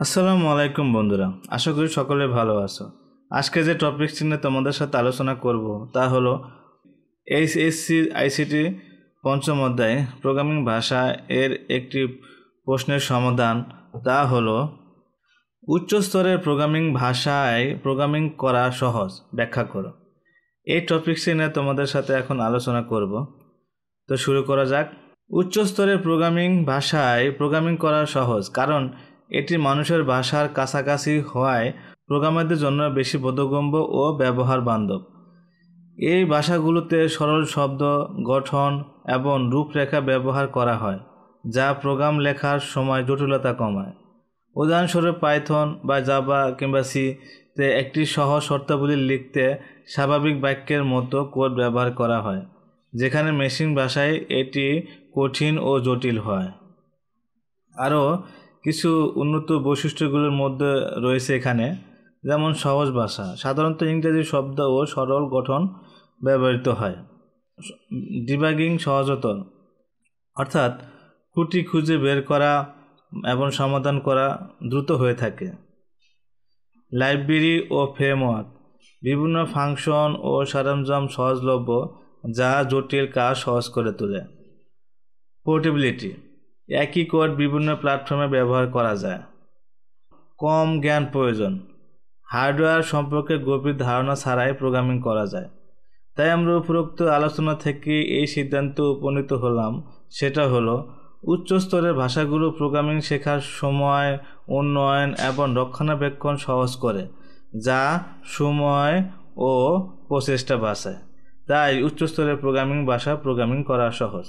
আসসালামু আলাইকুম বন্ধুরা, আশা করি সকলে ভালো আছো। আজকে যে টপিকটি নিয়ে তোমাদের সাথে আলোচনা করব তা হলো এইচএসসি আইসিটি পঞ্চম অধ্যায় প্রোগ্রামিং ভাষা এর একটি প্রশ্নের সমাধান। তা হলো উচ্চ স্তরের প্রোগ্রামিং ভাষায় প্রোগ্রামিং করা সহজ, ব্যাখ্যা করো। এই টপিকটি নিয়ে তোমাদের সাথে এখন আলোচনা করব। তো শুরু করা যাক। উচ্চ স্তরের প্রোগ্রামিং ভাষায় প্রোগ্রামিং করা সহজ কারণ এটি মানুষের ভাষার কাছাকাছি হওয়ায় প্রোগ্রামারদের জন্য বেশি বোধগম্য ও ব্যবহার বান্ধব। এই ভাষাগুলোতে সরল শব্দ গঠন এবং রূপরেখা ব্যবহার করা হয়, যা প্রোগ্রাম লেখার সময় জটিলতা কমায়। উদাহরণস্বরূপ পাইথন বা জাভা কিংবা সিতে একটি সহজ শর্তাবলী লিখতে স্বাভাবিক বাক্যের মতো কোড ব্যবহার করা হয়, যেখানে মেশিন ভাষায় এটি কঠিন ও জটিল হয়। আরও কিছু উন্নত বৈশিষ্ট্যগুলোর মধ্যে রয়েছে এখানে, যেমন সহজ ভাষা, সাধারণত ইংরেজি শব্দ ও সরল গঠন ব্যবহৃত হয়। ডিবাগিং সহজতর, অর্থাৎ ত্রুটি খুঁজে বের করা এবং সমাধান করা দ্রুত হয়ে থাকে। লাইব্রেরি ও ফ্রেমওয়ার্ক, বিভিন্ন ফাংশন ও সরঞ্জাম সহজলভ্য, যা জটিল কাজ সহজ করে তোলে। পোর্টেবিলিটি, একই কোড বিভিন্ন প্ল্যাটফর্মে ব্যবহার করা যায়। কম জ্ঞান প্রয়োজন, হার্ডওয়্যার সম্পর্কে গভীর ধারণা ছাড়াই প্রোগ্রামিং করা যায়। তাই আমরা উপরোক্ত আলোচনা থেকে এই সিদ্ধান্তে উপনীত হলাম, সেটা হলো উচ্চ স্তরের ভাষাগুলো প্রোগ্রামিং শেখার সময়, উন্নয়ন এবং রক্ষণাবেক্ষণ সহজ করে, যা সময় ও প্রচেষ্টা বাঁচায়। তাই উচ্চ স্তরের প্রোগ্রামিং ভাষা প্রোগ্রামিং করা সহজ।